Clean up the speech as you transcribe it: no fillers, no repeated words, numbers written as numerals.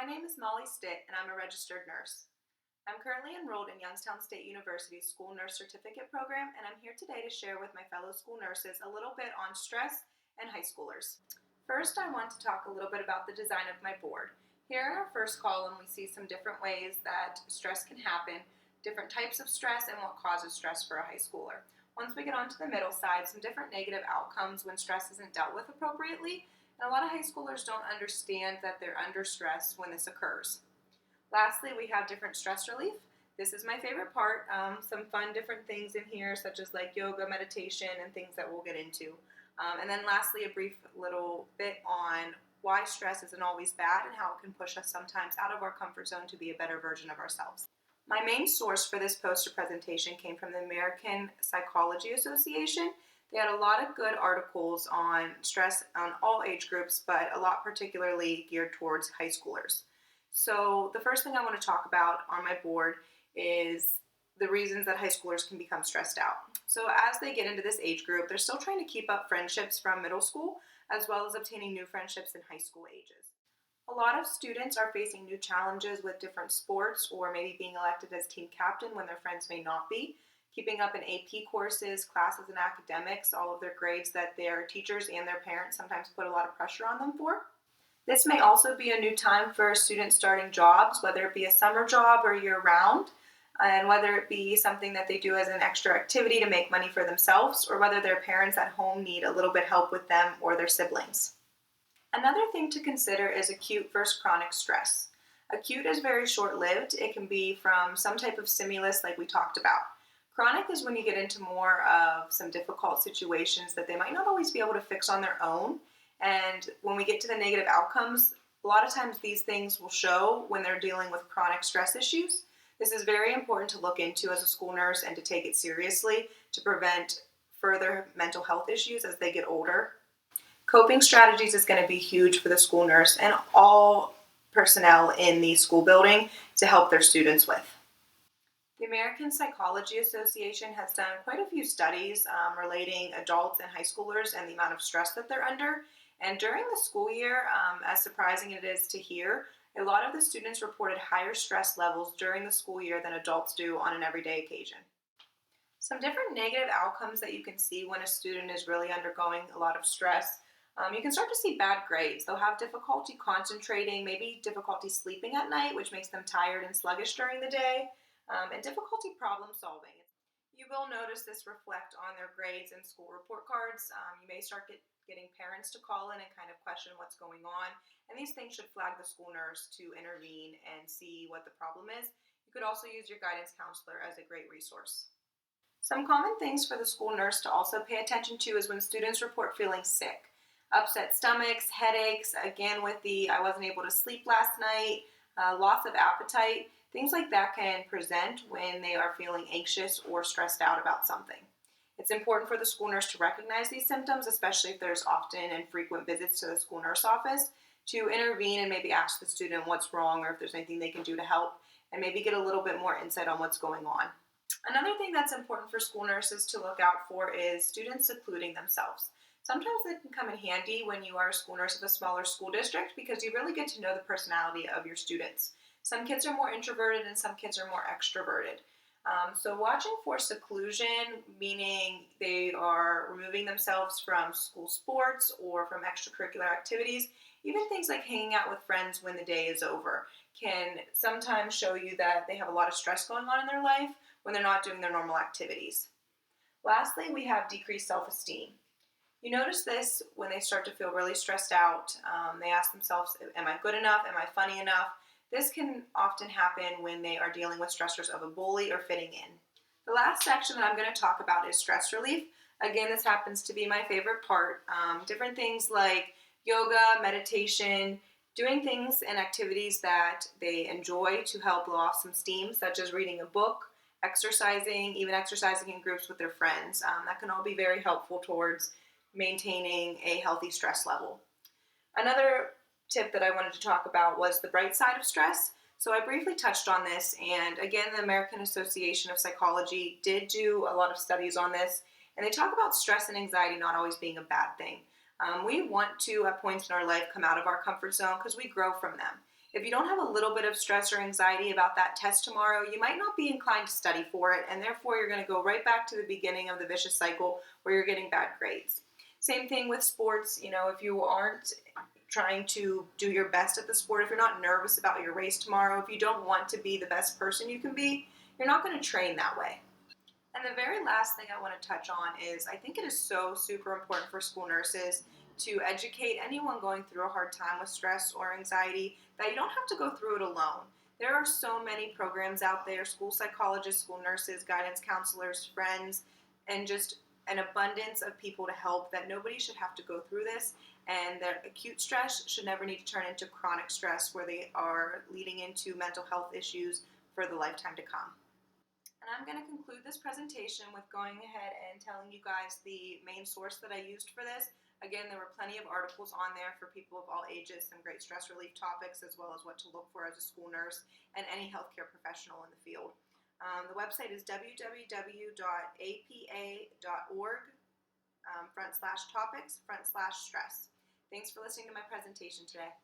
My name is Molly Stitt, and I'm a registered nurse. I'm currently enrolled in Youngstown State University's School Nurse Certificate Program, and I'm here today to share with my fellow school nurses a little bit on stress and high schoolers. First, I want to talk a little bit about the design of my board. Here in our first column, we see some different ways that stress can happen, different types of stress, and what causes stress for a high schooler. Once we get onto the middle side, some different negative outcomes when stress isn't dealt with appropriately, and a lot of high schoolers don't understand that they're under stress when this occurs. Lastly, we have different stress relief. This is my favorite part. Some fun different things in here, such as like yoga, meditation, and things that we'll get into. And then lastly, a brief little bit on why stress isn't always bad and how it can push us sometimes out of our comfort zone to be a better version of ourselves. My main source for this poster presentation came from the American Psychology Association. They had a lot of good articles on stress on all age groups, but a lot particularly geared towards high schoolers. So the first thing I want to talk about on my board is the reasons that high schoolers can become stressed out. So as they get into this age group, they're still trying to keep up friendships from middle school, as well as obtaining new friendships in high school ages. A lot of students are facing new challenges with different sports or maybe being elected as team captain when their friends may not be, keeping up in AP courses, classes, and academics, all of their grades that their teachers and their parents sometimes put a lot of pressure on them for. This may also be a new time for students starting jobs, whether it be a summer job or year-round, and whether it be something that they do as an extra activity to make money for themselves, or whether their parents at home need a little bit help with them or their siblings. Another thing to consider is acute versus chronic stress. Acute is very short-lived. It can be from some type of stimulus like we talked about. Chronic is when you get into more of some difficult situations that they might not always be able to fix on their own. And when we get to the negative outcomes, a lot of times these things will show when they're dealing with chronic stress issues. This is very important to look into as a school nurse and to take it seriously to prevent further mental health issues as they get older. Coping strategies is going to be huge for the school nurse and all personnel in the school building to help their students with. The American Psychology Association has done quite a few studies relating adults and high schoolers and the amount of stress that they're under. And during the school year, as surprising it is to hear, a lot of the students reported higher stress levels during the school year than adults do on an everyday occasion. Some different negative outcomes that you can see when a student is really undergoing a lot of stress. You can start to see bad grades. They'll have difficulty concentrating, maybe difficulty sleeping at night, which makes them tired and sluggish during the day. And difficulty problem solving. You will notice this reflect on their grades and school report cards. You may start getting parents to call in and kind of question what's going on, and these things should flag the school nurse to intervene and see what the problem is. You could also use your guidance counselor as a great resource. Some common things for the school nurse to also pay attention to is when students report feeling sick. Upset stomachs, headaches, again with the I wasn't able to sleep last night, loss of appetite. Things like that can present when they are feeling anxious or stressed out about something. It's important for the school nurse to recognize these symptoms, especially if there's often and frequent visits to the school nurse office, to intervene and maybe ask the student what's wrong or if there's anything they can do to help, and maybe get a little bit more insight on what's going on. Another thing that's important for school nurses to look out for is students secluding themselves. Sometimes it can come in handy when you are a school nurse of a smaller school district because you really get to know the personality of your students. Some kids are more introverted and some kids are more extroverted. So watching for seclusion, meaning they are removing themselves from school sports or from extracurricular activities, even things like hanging out with friends when the day is over, can sometimes show you that they have a lot of stress going on in their life when they're not doing their normal activities. Lastly, we have decreased self-esteem. You notice this when they start to feel really stressed out. They ask themselves, am I good enough? Am I funny enough? This can often happen when they are dealing with stressors of a bully or fitting in. The last section that I'm going to talk about is stress relief. Again, this happens to be my favorite part. Different things like yoga, meditation, doing things and activities that they enjoy to help blow off some steam, such as reading a book, exercising, even exercising in groups with their friends. That can all be very helpful towards maintaining a healthy stress level. Another tip that I wanted to talk about was the bright side of stress. So I briefly touched on this, and again, the American Association of Psychology did do a lot of studies on this, and they talk about stress and anxiety not always being a bad thing. We want to, at points in our life, come out of our comfort zone because we grow from them. If you don't have a little bit of stress or anxiety about that test tomorrow, you might not be inclined to study for it, and therefore you're going to go right back to the beginning of the vicious cycle where you're getting bad grades. Same thing with sports. If you aren't trying to do your best at the sport, if you're not nervous about your race tomorrow, if you don't want to be the best person you can be, you're not going to train that way. And the very last thing I want to touch on is I think it is so super important for school nurses to educate anyone going through a hard time with stress or anxiety that you don't have to go through it alone. There are so many programs out there, school psychologists, school nurses, guidance counselors, friends, and just an abundance of people to help, that nobody should have to go through this, and that acute stress should never need to turn into chronic stress where they are leading into mental health issues for the lifetime to come. And I'm going to conclude this presentation with going ahead and telling you guys the main source that I used for this. Again, there were plenty of articles on there for people of all ages, some great stress relief topics, as well as what to look for as a school nurse and any healthcare professional in the field. The website is www.apa.org /topics/stress. Thanks for listening to my presentation today.